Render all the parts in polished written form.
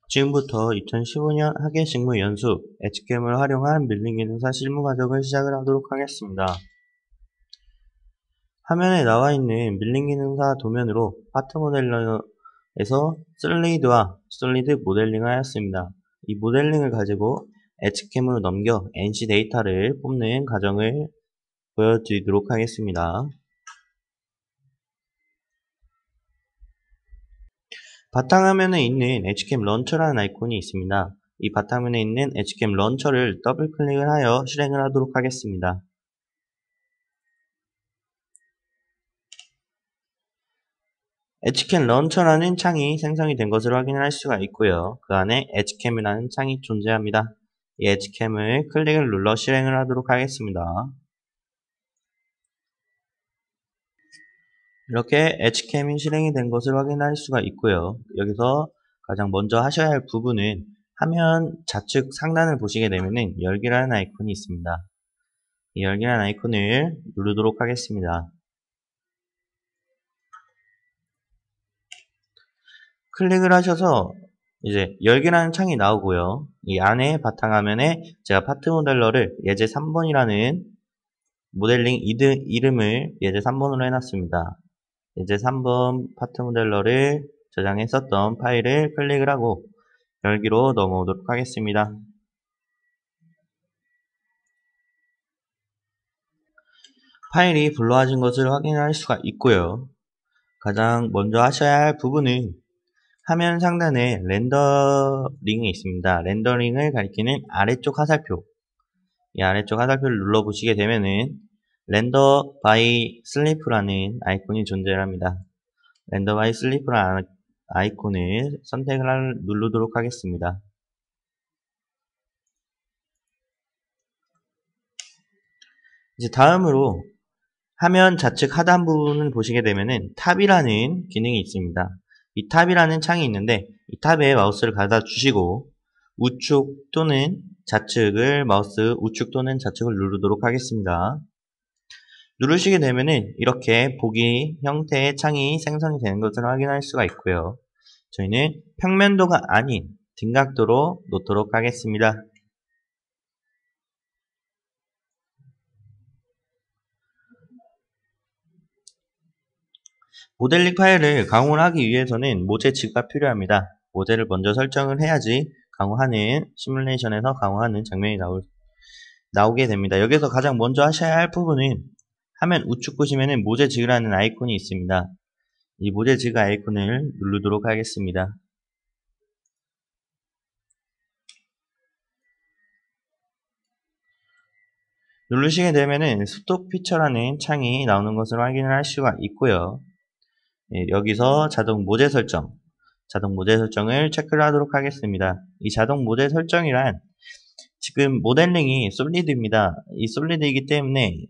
지금부터 2015년 학예직무 연수 엣지캠을 활용한 밀링 기능사 실무 과정을 시작을 하도록 하겠습니다. 화면에 나와 있는 밀링 기능사 도면으로 파트 모델러에서 슬레이드와 솔리드 모델링을 하였습니다. 이 모델링을 가지고 엣지캠으로 넘겨 NC 데이터를 뽑는 과정을 보여드리도록 하겠습니다. 바탕화면에 있는 엣지캠 런처라는 아이콘이 있습니다. 이 바탕화면에 있는 엣지캠 런처를 더블 클릭을 하여 실행을 하도록 하겠습니다. 엣지캠 런처라는 창이 생성이 된 것을 확인할 수가 있고요. 그 안에 엣지캠이라는 창이 존재합니다. 이 엣지캠을 클릭을 눌러 실행을 하도록 하겠습니다. 이렇게 엣지캠이 실행이 된 것을 확인할 수가 있고요. 여기서 가장 먼저 하셔야 할 부분은 화면 좌측 상단을 보시게 되면은 열기라는 아이콘이 있습니다. 이 열기라는 아이콘을 누르도록 하겠습니다. 클릭을 하셔서 이제 열기라는 창이 나오고요. 이 안에 바탕화면에 제가 파트 모델러를 예제 3번이라는 모델링 이름을 예제 3번으로 해놨습니다. 예제 3번 파트 모델러를 저장했었던 파일을 클릭을 하고 열기로 넘어오도록 하겠습니다. 파일이 불러와진 것을 확인할 수가 있고요. 가장 먼저 하셔야 할 부분은 화면 상단에 렌더링이 있습니다. 렌더링을 가리키는 아래쪽 화살표, 이 아래쪽 화살표를 눌러보시게 되면은 렌더 바이 슬리프라는 아이콘이 존재합니다. 렌더 바이 슬리프라는 아이콘을 선택을 누르도록 하겠습니다. 이제 다음으로 화면 좌측 하단 부분을 보시게 되면은 탑이라는 기능이 있습니다. 이 탑이라는 창이 있는데 이 탑에 마우스를 가다 주시고 우측 또는 좌측을 마우스 우측 또는 좌측을 누르도록 하겠습니다. 누르시게 되면은 이렇게 보기 형태의 창이 생성이 되는 것을 확인할 수가 있고요. 저희는 평면도가 아닌 등각도로 놓도록 하겠습니다. 모델링 파일을 강화를 하기 위해서는 모제지가 필요합니다. 모제를 먼저 설정을 해야지 강화하는 시뮬레이션에서 강화하는 장면이 나오게 됩니다. 여기서 가장 먼저 하셔야 할 부분은 화면 우측 보시면은 모제지그라는 아이콘이 있습니다. 이 모제지그 아이콘을 누르도록 하겠습니다. 누르시게 되면은 스톱 피처라는 창이 나오는 것을 확인을 할 수가 있고요. 여기서 자동 모제 설정을 체크를 하도록 하겠습니다. 이 자동 모제 설정이란 지금 모델링이 솔리드입니다. 이 솔리드이기 때문에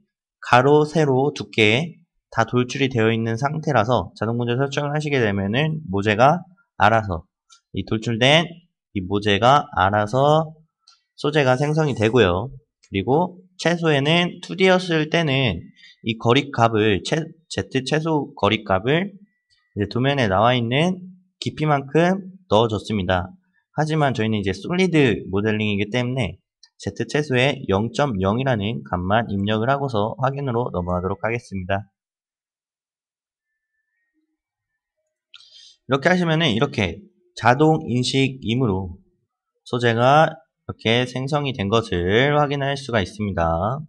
가로, 세로, 두께 다 돌출이 되어 있는 상태라서 자동 모제 설정을 하시게 되면은 모제가 알아서 이 돌출된 이 모제가 알아서 소재가 생성이 되고요. 그리고 최소에는 2D였을 때는 이 거리값을 Z 최소 거리값을 이제 도면에 나와 있는 깊이만큼 넣어줬습니다. 하지만 저희는 이제 솔리드 모델링이기 때문에 Z 최소에 0.0이라는 값만 입력을 하고서 확인으로 넘어가도록 하겠습니다. 이렇게 하시면은 이렇게 자동 인식이므로 소재가 이렇게 생성이 된 것을 확인할 수가 있습니다.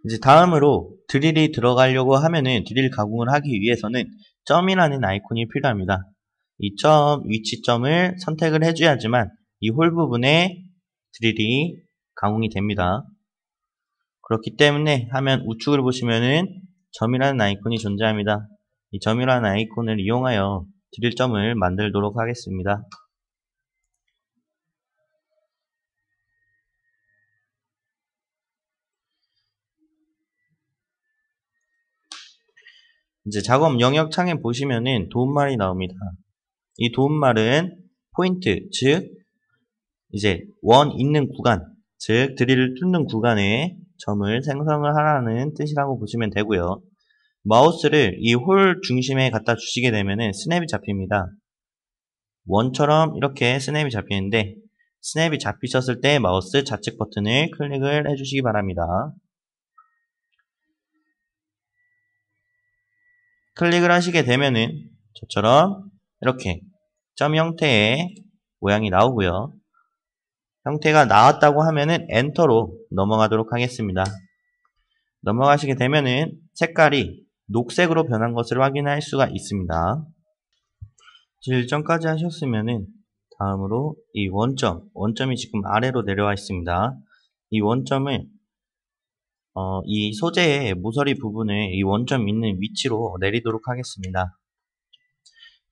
이제 다음으로 드릴이 들어가려고 하면은 드릴 가공을 하기 위해서는 점이라는 아이콘이 필요합니다. 이 점, 위치점을 선택을 해줘야지만 이 홀 부분에 드릴이 가공이 됩니다. 그렇기 때문에 화면 우측을 보시면은 점이라는 아이콘이 존재합니다. 이 점이라는 아이콘을 이용하여 드릴점을 만들도록 하겠습니다. 이제 작업 영역 창에 보시면은 도움말이 나옵니다. 이 도움말은 포인트, 즉 이제 원 있는 구간, 즉 드릴을 뚫는 구간에 점을 생성을 하라는 뜻이라고 보시면 되고요. 마우스를 이 홀 중심에 갖다 주시게 되면은 스냅이 잡힙니다. 원처럼 이렇게 스냅이 잡히는데, 스냅이 잡히셨을 때 마우스 좌측 버튼을 클릭을 해주시기 바랍니다. 클릭을 하시게 되면은 저처럼 이렇게 점 형태의 모양이 나오고요. 형태가 나왔다고 하면은 엔터로 넘어가도록 하겠습니다. 넘어가시게 되면은 색깔이 녹색으로 변한 것을 확인할 수가 있습니다. 일정까지 하셨으면은 다음으로 이 원점이 지금 아래로 내려와 있습니다. 이 원점을 이 소재의 모서리 부분을 이 원점 있는 위치로 내리도록 하겠습니다.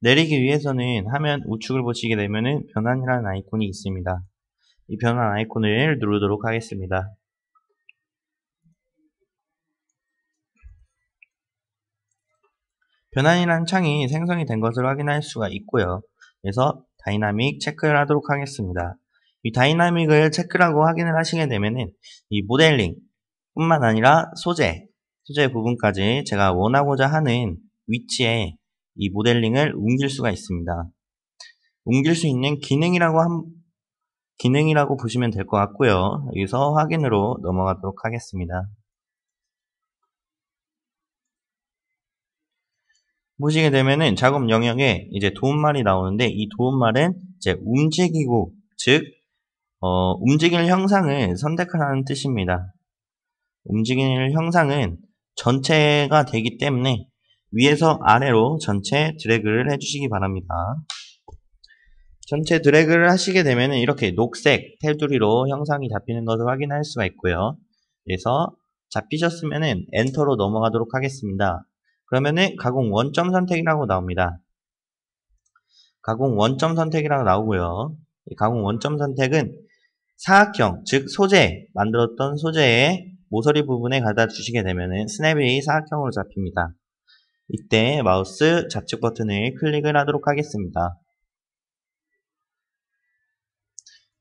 내리기 위해서는 화면 우측을 보시게 되면은 변환이라는 아이콘이 있습니다. 이 변환 아이콘을 누르도록 하겠습니다. 변환이라는 창이 생성이 된 것을 확인할 수가 있고요. 그래서 다이나믹 체크를 하도록 하겠습니다. 이 다이나믹을 체크라고 확인을 하시게 되면은 이 모델링 뿐만 아니라 소재 부분까지 제가 원하고자 하는 위치에 이 모델링을 옮길 수가 있습니다. 옮길 수 있는 기능이라고 보시면 될 것 같고요. 여기서 확인으로 넘어가도록 하겠습니다. 보시게 되면은 작업 영역에 이제 도움말이 나오는데, 이 도움말은 이제 움직이고, 즉 움직일 형상을 선택하라는 뜻입니다. 움직일 형상은 전체가 되기 때문에 위에서 아래로 전체 드래그를 해주시기 바랍니다. 전체 드래그를 하시게 되면 이렇게 녹색 테두리로 형상이 잡히는 것을 확인할 수가 있고요. 그래서 잡히셨으면 엔터로 넘어가도록 하겠습니다. 그러면은 가공 원점 선택이라고 나옵니다. 가공 원점 선택이라고 나오고요. 이 가공 원점 선택은 사각형, 즉 만들었던 소재의 모서리 부분에 갖다 주시게 되면은 스냅이 사각형으로 잡힙니다. 이때 마우스 좌측 버튼을 클릭을 하도록 하겠습니다.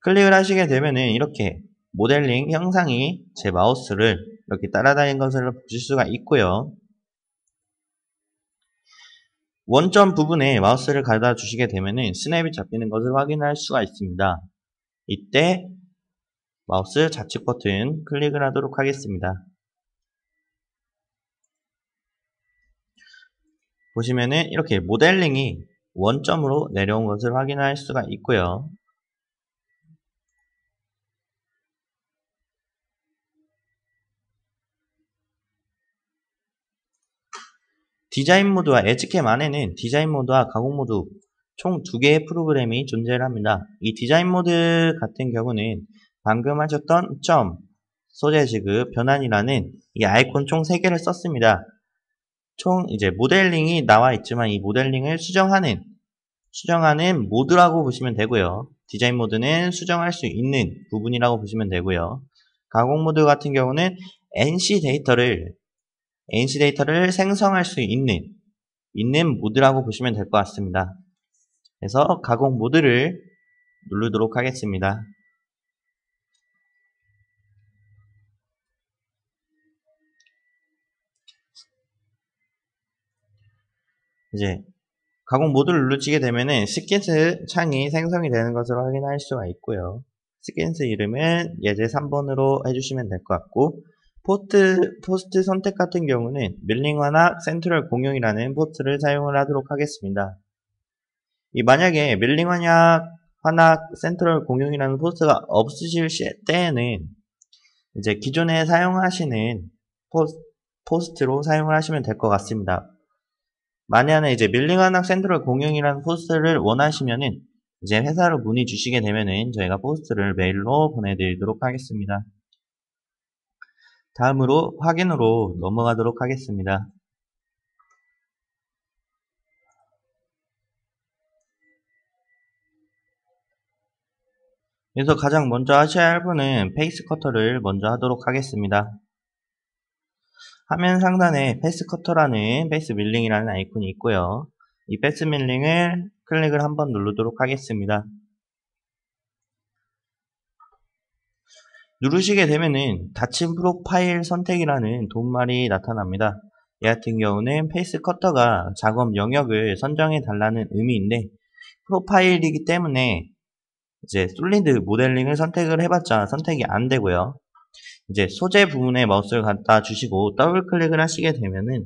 클릭을 하시게 되면은 이렇게 모델링 형상이 제 마우스를 이렇게 따라다니는 것을 보실 수가 있고요. 원점 부분에 마우스를 가져다 주시게 되면은 스냅이 잡히는 것을 확인할 수가 있습니다. 이때 마우스 좌측 버튼 클릭을 하도록 하겠습니다. 보시면은 이렇게 모델링이 원점으로 내려온 것을 확인할 수가 있고요. 디자인 모드와 엣지캠 안에는 디자인 모드와 가공 모드 총 2개의 프로그램이 존재를 합니다. 이 디자인 모드 같은 경우는 방금 하셨던 소재 지급, 변환이라는 이 아이콘 총 3개를 썼습니다. 총 이제 모델링이 나와 있지만 이 모델링을 수정하는 모드라고 보시면 되고요. 디자인 모드는 수정할 수 있는 부분이라고 보시면 되고요. 가공 모드 같은 경우는 NC 데이터를 생성할 수 있는 모드라고 보시면 될 것 같습니다. 그래서 가공 모드를 누르도록 하겠습니다. 이제 가공 모드를 누르시게 되면은 시퀀스 창이 생성이 되는 것을 확인할 수가 있고요. 시퀀스 이름은 예제 3번으로 해주시면 될 것 같고, 포스트 선택 같은 경우는 밀링 완악 센트럴 공용이라는 포스트를 사용을 하도록 하겠습니다. 만약에 밀링 완악 센트럴 공용이라는 포스트가 없으실 때에는 이제 기존에 사용하시는 포스트로 사용을 하시면 될 것 같습니다. 만약에 이제 밀링 완악 센트럴 공용이라는 포스트를 원하시면은 이제 회사로 문의 주시게 되면은 저희가 포스트를 메일로 보내드리도록 하겠습니다. 다음으로 확인으로 넘어가도록 하겠습니다. 그래서 가장 먼저 하셔야 할 분은 페이스 커터를 먼저 하도록 하겠습니다. 화면 상단에 페이스 커터라는 페이스 밀링이라는 아이콘이 있고요. 이 페이스 밀링을 클릭을 한번 누르도록 하겠습니다. 누르시게 되면은 닫힌 프로파일 선택이라는 도움말이 나타납니다. 얘 같은 경우는 페이스 커터가 작업 영역을 선정해 달라는 의미인데 프로파일이기 때문에 이제 솔리드 모델링을 선택을 해봤자 선택이 안 되고요. 이제 소재 부분에 마우스를 갖다 주시고 더블 클릭을 하시게 되면은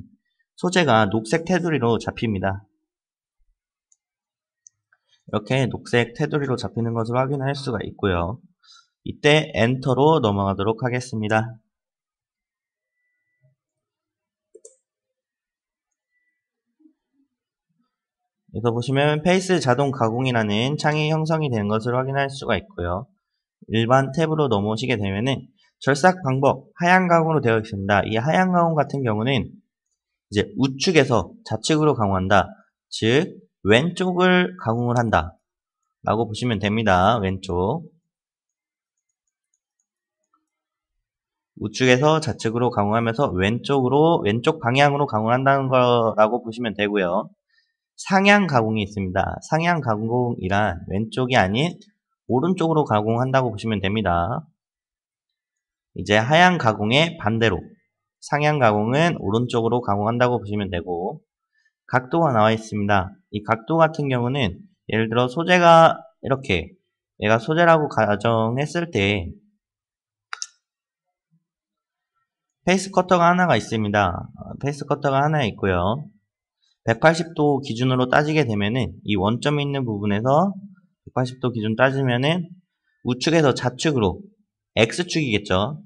소재가 녹색 테두리로 잡힙니다. 이렇게 녹색 테두리로 잡히는 것을 확인할 수가 있고요. 이때 엔터로 넘어가도록 하겠습니다. 여기서 보시면 페이스 자동 가공이라는 창이 형성이 되는 것을 확인할 수가 있고요. 일반 탭으로 넘어오시게 되면은 절삭 방법 하향 가공으로 되어 있습니다. 이 하향 가공 같은 경우는 이제 우측에서 좌측으로 가공한다. 즉 왼쪽을 가공을 한다 라고 보시면 됩니다. 왼쪽 우측에서 좌측으로 가공하면서 왼쪽 방향으로 가공을 한다는 거라고 보시면 되고요. 상향 가공이 있습니다. 상향 가공이란 왼쪽이 아닌 오른쪽으로 가공한다고 보시면 됩니다. 이제 하향 가공의 반대로 상향 가공은 오른쪽으로 가공한다고 보시면 되고, 각도가 나와 있습니다. 이 각도 같은 경우는 예를 들어 소재가 이렇게 얘가 소재라고 가정했을 때 페이스 커터가 하나가 있습니다. 페이스 커터가 하나 있고요. 180도 기준으로 따지게 되면은 이 원점이 있는 부분에서 180도 기준 따지면은 우측에서 좌측으로 X축이겠죠.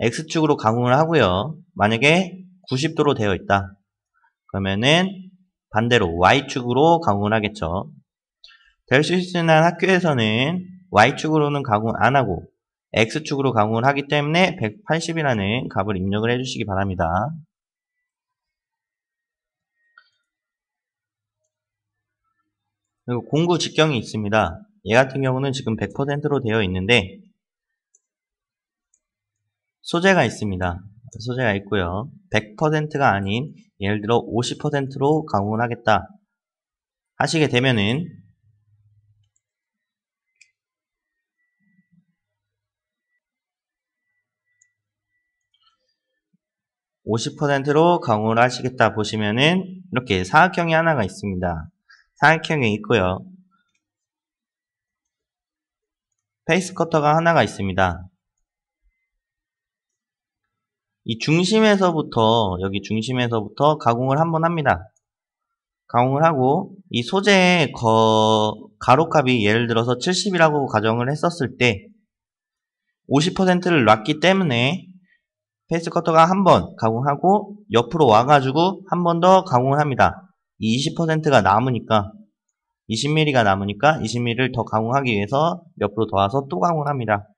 X축으로 가공을 하고요. 만약에 90도로 되어 있다. 그러면은 반대로 Y축으로 가공을 하겠죠. 될 수 있는 학교에서는 Y축으로는 가공 안 하고 X축으로 가공을 하기 때문에 180이라는 값을 입력을 해주시기 바랍니다. 그리고 공구 직경이 있습니다. 얘 같은 경우는 지금 100%로 되어 있는데 소재가 있습니다. 소재가 있고요. 100%가 아닌 예를 들어 50%로 가공을 하겠다 하시게 되면은 (50%로) 가공을 하시겠다 보시면은 이렇게 사각형이 하나가 있습니다. 사각형이 있고요. 페이스 커터가 하나가 있습니다. 이 중심에서부터 여기 중심에서부터 가공을 한번 합니다. 가공을 하고 이 소재의 가로값이 예를 들어서 70이라고 가정을 했었을 때 50%를 놨기 때문에 페이스 커터가 한 번 가공하고 옆으로 와가지고 한 번 더 가공을 합니다. 이 20%가 남으니까 20mm가 남으니까 20mm를 더 가공하기 위해서 옆으로 더 와서 또 가공을 합니다.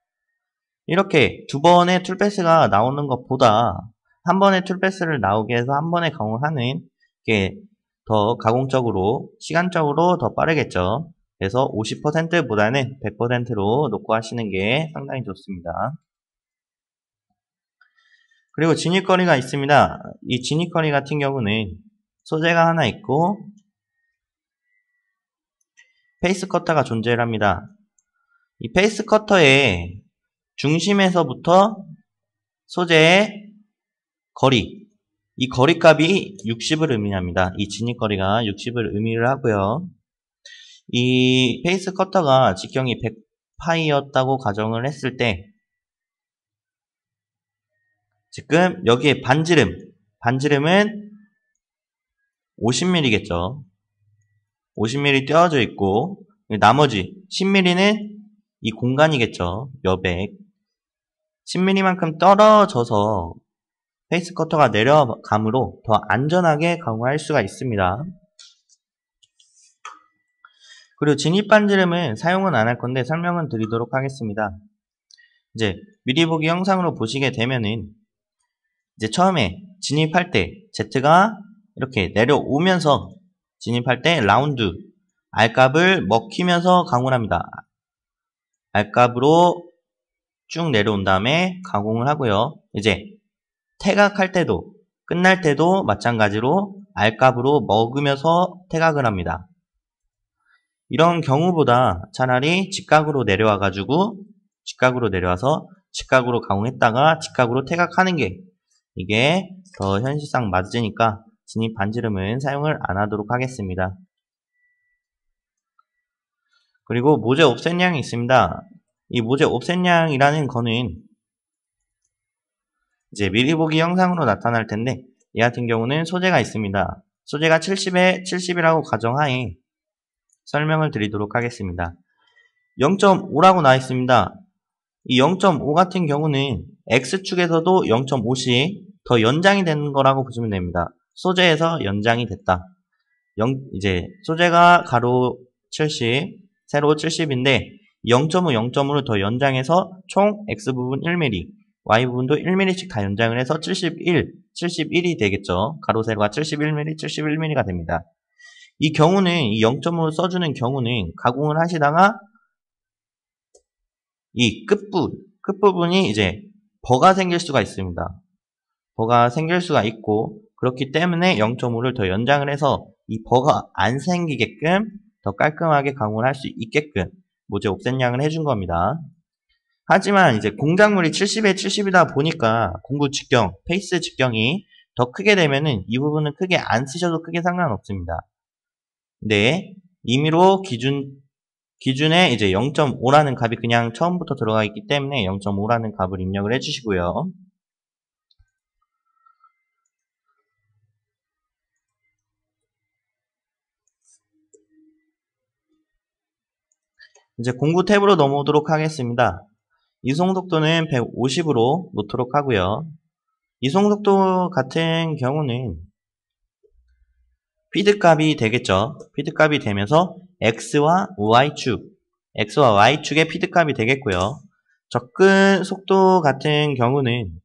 이렇게 두 번의 툴패스가 나오는 것보다 한 번의 툴패스를 나오게 해서 한 번에 가공을 하는 게 더 가공적으로 시간적으로 더 빠르겠죠. 그래서 50%보다는 100%로 놓고 하시는 게 상당히 좋습니다. 그리고 진입거리가 있습니다. 이 진입거리 같은 경우는 소재가 하나 있고 페이스 커터가 존재를 합니다. 이 페이스 커터의 중심에서부터 소재의 거리, 이 거리값이 60을 의미합니다. 이 진입거리가 60을 의미를 하고요. 이 페이스 커터가 직경이 100파이였다고 가정을 했을 때 지금 여기에 반지름은 50mm겠죠. 50mm 떼어져 있고 나머지 10mm는 이 공간이겠죠. 여백 10mm만큼 떨어져서 페이스 커터가 내려감으로 더 안전하게 가공할 수가 있습니다. 그리고 진입 반지름은 사용은 안 할 건데 설명은 드리도록 하겠습니다. 이제 미리 보기 영상으로 보시게 되면은 이제 처음에 진입할 때 Z가 이렇게 내려오면서 진입할 때 라운드 R값을 먹히면서 가공을 합니다. R값으로 쭉 내려온 다음에 가공을 하고요. 이제 태각할 때도 끝날 때도 마찬가지로 R값으로 먹으면서 태각을 합니다. 이런 경우보다 차라리 직각으로 내려와서 직각으로 가공했다가 직각으로 태각하는 게 이게 더 현실상 맞으니까 진입 반지름은 사용을 안 하도록 하겠습니다. 그리고 모재 옵셋량이 있습니다. 이 모재 옵셋량이라는 거는 이제 미리 보기 영상으로 나타날 텐데, 이 같은 경우는 소재가 있습니다. 소재가 70에 70이라고 가정하에 설명을 드리도록 하겠습니다. 0.5라고 나와 있습니다. 이 0.5 같은 경우는 X축에서도 0.5씩 더 연장이 되는 거라고 보시면 됩니다. 소재에서 연장이 됐다. 이제 소재가 가로 70, 세로 70인데 0.5, 0.5를 더 연장해서 총 X부분 1mm, Y부분도 1mm씩 다 연장을 해서 71이 되겠죠. 가로 세로가 71mm, 71mm가 됩니다. 이 경우는 이 0.5를 써주는 경우는 가공을 하시다가 이 끝부분이 이제 버가 생길 수가 있습니다. 버가 생길 수가 있고, 그렇기 때문에 0.5를 더 연장을 해서 이 버가 안 생기게끔 더 깔끔하게 가공을 할 수 있게끔 모재 옵셋량을 해준 겁니다. 하지만 이제 공작물이 70에 70이다 보니까 공구 직경, 페이스 직경이 더 크게 되면은 이 부분은 크게 안 쓰셔도 크게 상관없습니다. 근데 임의로 기준에 이제 0.5라는 값이 그냥 처음부터 들어가 있기 때문에 0.5라는 값을 입력을 해주시고요. 이제 공구 탭으로 넘어오도록 하겠습니다. 이송속도는 150으로 놓도록 하고요. 이송속도 같은 경우는 피드값이 되겠죠. 피드값이 되면서 X와 Y축의 피드값이 되겠고요. 접근 속도 같은 경우는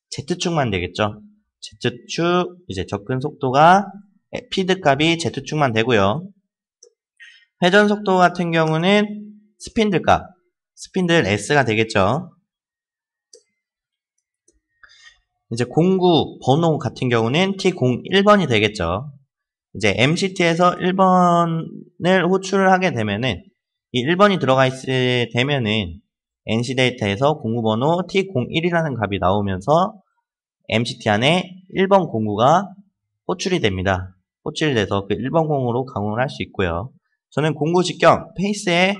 Z축만 되겠죠. Z축, 이제 접근 속도가 피드값이 Z축만 되고요. 회전 속도 같은 경우는 스핀들 S가 되겠죠. 이제 공구 번호 같은 경우는 T01번이 되겠죠. 이제 MCT에서 1번을 호출을 하게 되면은 이 1번이 들어가 있을 때면은 NC 데이터에서 공구 번호 T01이라는 값이 나오면서 MCT 안에 1번 공구가 호출이 됩니다. 호출이 돼서 그 1번 공구로 가공을 할 수 있고요. 저는 공구 직경, 페이스의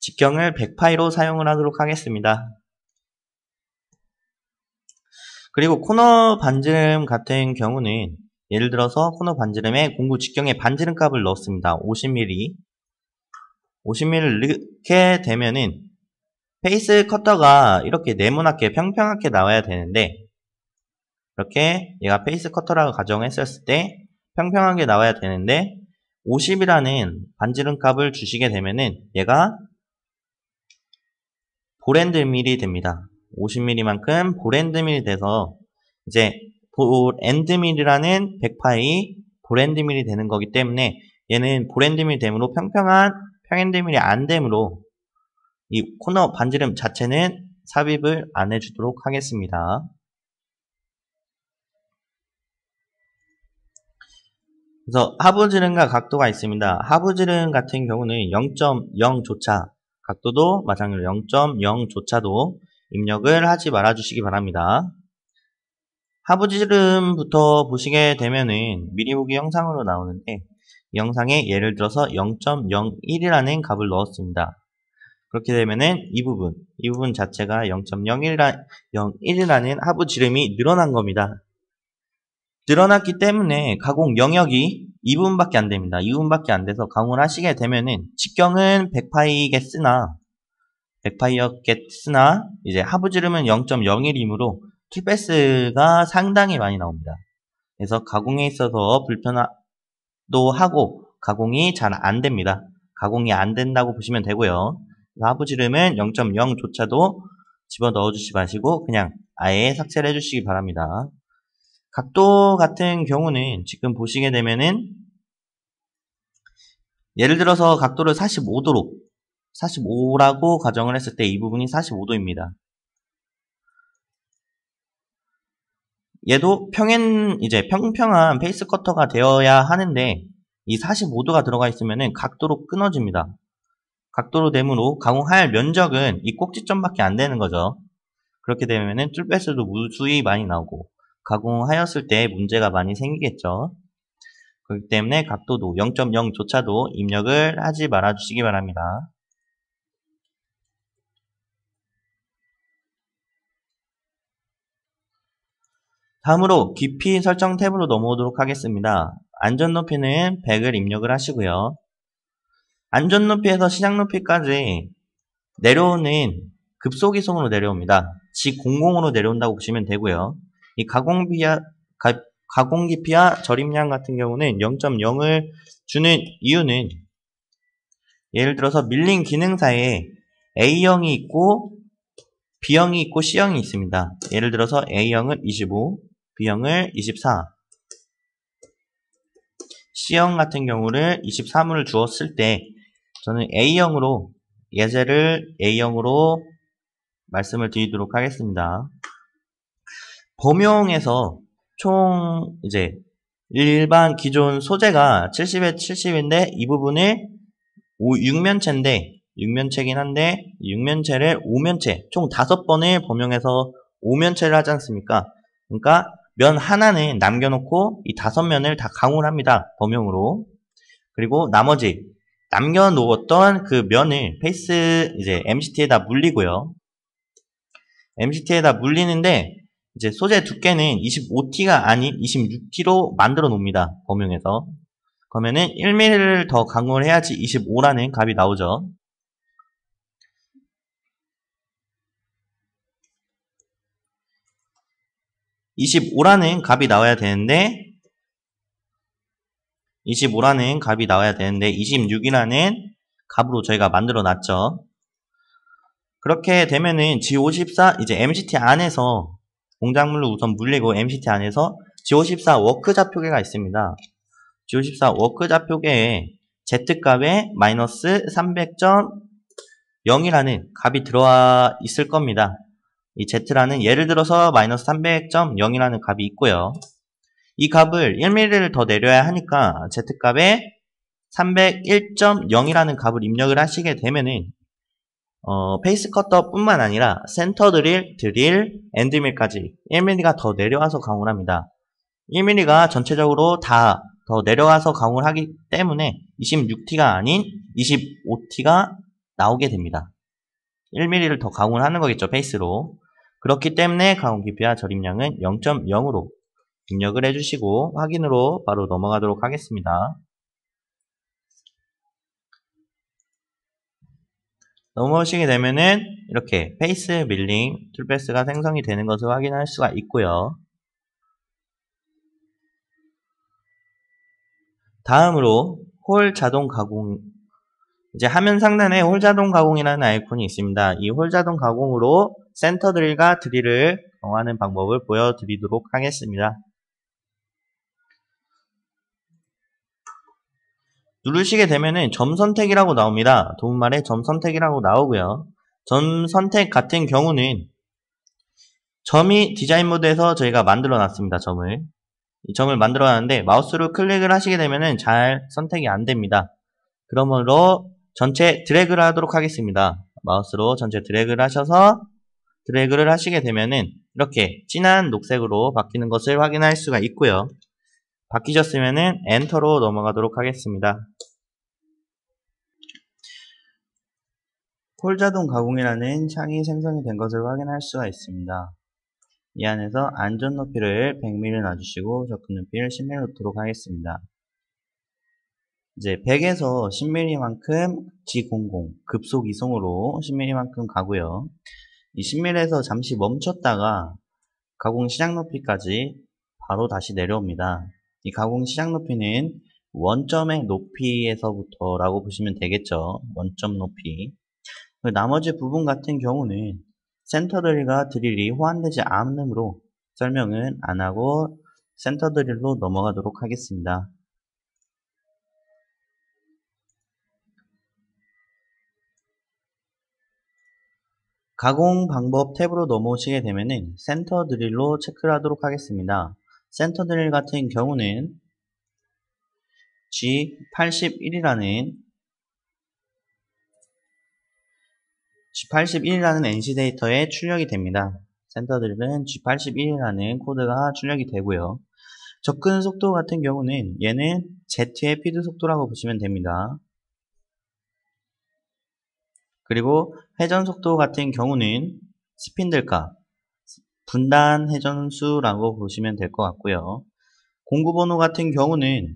직경을 100파이로 사용을 하도록 하겠습니다. 그리고 코너 반지름 같은 경우는 예를 들어서 코너 반지름에 공구 직경에 반지름 값을 넣었습니다. 50mm. 50mm를 넣게 되면은 페이스 커터가 이렇게 네모나게 평평하게 나와야 되는데, 이렇게 얘가 페이스 커터라고 가정했었을 때 평평하게 나와야 되는데 50이라는 반지름 값을 주시게 되면은 얘가 볼엔드밀이 됩니다. 50mm만큼 볼엔드밀이 돼서 이제 볼엔드밀이라는 100파이 볼엔드밀이 되는 거기 때문에 얘는 볼엔드밀 되므로 평평한 평엔드밀이 안 되므로 이 코너 반지름 자체는 삽입을 안 해주도록 하겠습니다. 그래서 하부지름과 각도가 있습니다. 하부지름 같은 경우는 0.0조차, 각도도 마찬가지로 0.0조차도 입력을 하지 말아 주시기 바랍니다. 하부지름부터 보시게 되면은 미리 보기 영상으로 나오는데, 이 영상에 예를 들어서 0.01이라는 값을 넣었습니다. 그렇게 되면은 이 부분 자체가 0.01이라는 하부지름이 늘어난 겁니다. 늘어났기 때문에 가공 영역이 2부분밖에 안 됩니다. 2부분밖에 안 돼서 가공을 하시게 되면은 직경은 100파이였겠으나 이제 하부지름은 0.01이므로 툴패스가 상당히 많이 나옵니다. 그래서 가공에 있어서 불편도 하고 가공이 잘 안 됩니다. 가공이 안 된다고 보시면 되고요. 하부지름은 0.0조차도 집어넣어 주시지 마시고 그냥 아예 삭제를 해주시기 바랍니다. 각도 같은 경우는 지금 보시게 되면은 예를 들어서 각도를 45라고 가정을 했을 때 이 부분이 45도입니다. 얘도 이제 평평한 페이스 커터가 되어야 하는데 이 45도가 들어가 있으면은 각도로 끊어집니다. 각도로 되므로 가공할 면적은 이 꼭지점밖에 안 되는 거죠. 그렇게 되면은 툴베이스도 무수히 많이 나오고 가공하였을 때 문제가 많이 생기겠죠. 그렇기 때문에 각도도 0.0조차도 입력을 하지 말아 주시기 바랍니다. 다음으로 깊이 설정 탭으로 넘어오도록 하겠습니다. 안전 높이는 100을 입력을 하시고요. 안전 높이에서 시작 높이까지 내려오는 급속이송으로 내려옵니다. G00으로 내려온다고 보시면 되고요. 이 가공 깊이와 절입량 같은 경우는 0.0을 주는 이유는 예를 들어서 밀링 기능사에 A형이 있고 B형이 있고 C형이 있습니다. 예를 들어서 A형을 25, B형을 24, C형 같은 경우를 23을 주었을 때 저는 A형으로 예제를 A형으로 말씀을 드리도록 하겠습니다. 범용에서 총 이제 일반 기존 소재가 70에 70인데 이 부분을 6면체긴 한데 6면체를 5면체 총 5번을 범용해서 5면체를 하지 않습니까? 그러니까 면 하나는 남겨놓고 이 5면을 다 가공을 합니다. 범용으로. 그리고 나머지 남겨놓았던 그 면을 페이스 이제 MCT에다 물리고요. MCT에다 물리는데 이제 소재 두께는 25T가 아닌 26T로 만들어 놓습니다. 범용에서. 그러면은 1mm를 더 가공을 해야지 25라는 값이 나오죠. (25라는) 값이 나와야 되는데 26이라는 값으로 저희가 만들어 놨죠. 그렇게 되면은 G54 이제 MCT 안에서 공작물로 우선 물리고 MCT 안에서 G54 워크 좌표계가 있습니다. G54 워크 좌표계에 Z값에 마이너스 300.0이라는 값이 들어와 있을 겁니다. 이 Z라는 예를 들어서 마이너스 300.0이라는 값이 있고요. 이 값을 1mm를 더 내려야 하니까 Z값에 301.0이라는 값을 입력을 하시게 되면은 페이스 커터 뿐만 아니라 센터 드릴, 엔드밀까지 1mm가 더 내려와서 가공을 합니다. 1mm가 전체적으로 다 더 내려와서 가공을 하기 때문에 26T가 아닌 25T가 나오게 됩니다. 1mm를 더 가공을 하는 거겠죠, 페이스로. 그렇기 때문에 가공 깊이와 절입량은 0.0으로 입력을 해주시고 확인으로 바로 넘어가도록 하겠습니다. 넘어오시게 되면은 이렇게 페이스 밀링 툴베이스가 생성이 되는 것을 확인할 수가 있고요. 다음으로 홀 자동 가공, 이제 화면 상단에 홀 자동 가공이라는 아이콘이 있습니다. 이 홀 자동 가공으로 센터 드릴과 드릴을 정하는 방법을 보여드리도록 하겠습니다. 누르시게 되면은 점 선택이라고 나옵니다. 도움말에 점 선택이라고 나오고요. 점 선택 같은 경우는 점이 디자인 모드에서 저희가 만들어 놨습니다. 이 점을 만들어 놨는데 마우스로 클릭을 하시게 되면은 잘 선택이 안 됩니다. 그러므로 전체 드래그를 하도록 하겠습니다. 마우스로 전체 드래그를 하셔서 드래그를 하시게 되면은 이렇게 진한 녹색으로 바뀌는 것을 확인할 수가 있고요. 바뀌셨으면은 엔터로 넘어가도록 하겠습니다. 홀 자동 가공이라는 창이 생성이 된 것을 확인할 수가 있습니다. 이 안에서 안전 높이를 100mm 놔주시고 접근 높이를 10mm 놓도록 하겠습니다. 이제 100에서 10mm만큼 G00 급속 이송으로 10mm만큼 가고요. 이 10mm에서 잠시 멈췄다가 가공 시작 높이까지 바로 다시 내려옵니다. 이 가공 시작 높이는 원점의 높이에서부터라고 보시면 되겠죠. 원점 높이. 나머지 부분 같은 경우는 센터 드릴과 드릴이 호환되지 않으므로 설명은 안하고 센터 드릴로 넘어가도록 하겠습니다. 가공 방법 탭으로 넘어오시게 되면은 센터 드릴로 체크를 하도록 하겠습니다. 센터 드릴 같은 경우는 G81이라는 NC 데이터에 출력이 됩니다. 센터 드릴은 G81이라는 코드가 출력이 되고요. 접근 속도 같은 경우는 얘는 Z의 피드 속도라고 보시면 됩니다. 그리고 회전 속도 같은 경우는 스핀들 값, 분단 회전수라고 보시면 될 것 같고요. 공구 번호 같은 경우는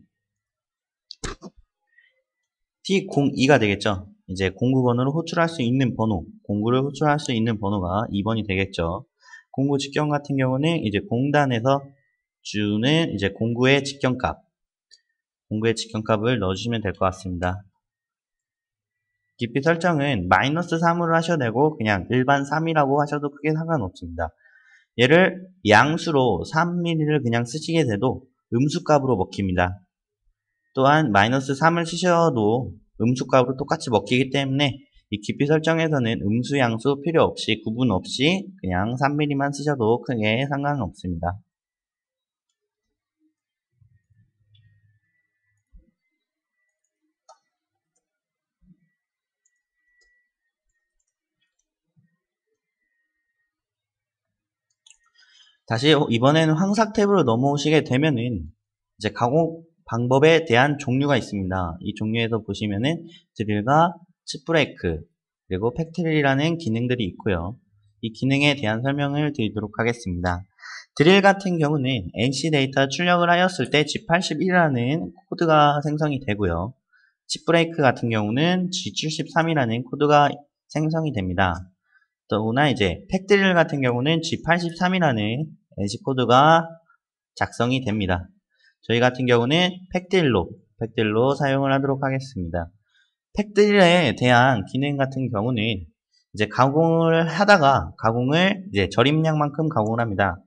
T02가 되겠죠. 이제 공구 번호를 호출할 수 있는 번호, 공구를 호출할 수 있는 번호가 2번이 되겠죠. 공구 직경 같은 경우는 이제 공단에서 주는 이제 공구의 직경값, 공구의 직경값을 넣어주시면 될 것 같습니다. 깊이 설정은 -3으로 하셔도 되고 그냥 일반 3이라고 하셔도 크게 상관없습니다. 얘를 양수로 3mm를 그냥 쓰시게 돼도 음수값으로 먹힙니다. 또한 -3을 쓰셔도 음수값으로 똑같이 먹히기 때문에 이 깊이 설정에서는 음수, 양수 필요 없이 구분 없이 그냥 3mm만 쓰셔도 크게 상관없습니다. 다시 이번에는 황삭 탭으로 넘어오시게 되면은 이제 가공 방법에 대한 종류가 있습니다. 이 종류에서 보시면은 드릴과 칩 브레이크 그리고 팩트릴이라는 기능들이 있고요. 이 기능에 대한 설명을 드리도록 하겠습니다. 드릴 같은 경우는 NC 데이터 출력을 하였을 때 G81이라는 코드가 생성이 되고요. 칩 브레이크 같은 경우는 G73이라는 코드가 생성이 됩니다. 더구나 이제 팩드릴 같은 경우는 G83이라는 NC 코드가 작성이 됩니다. 저희 같은 경우는 팩드릴로 사용을 하도록 하겠습니다. 팩드릴에 대한 기능 같은 경우는 이제 가공을 하다가 가공을 이제 절임량만큼 가공을 합니다.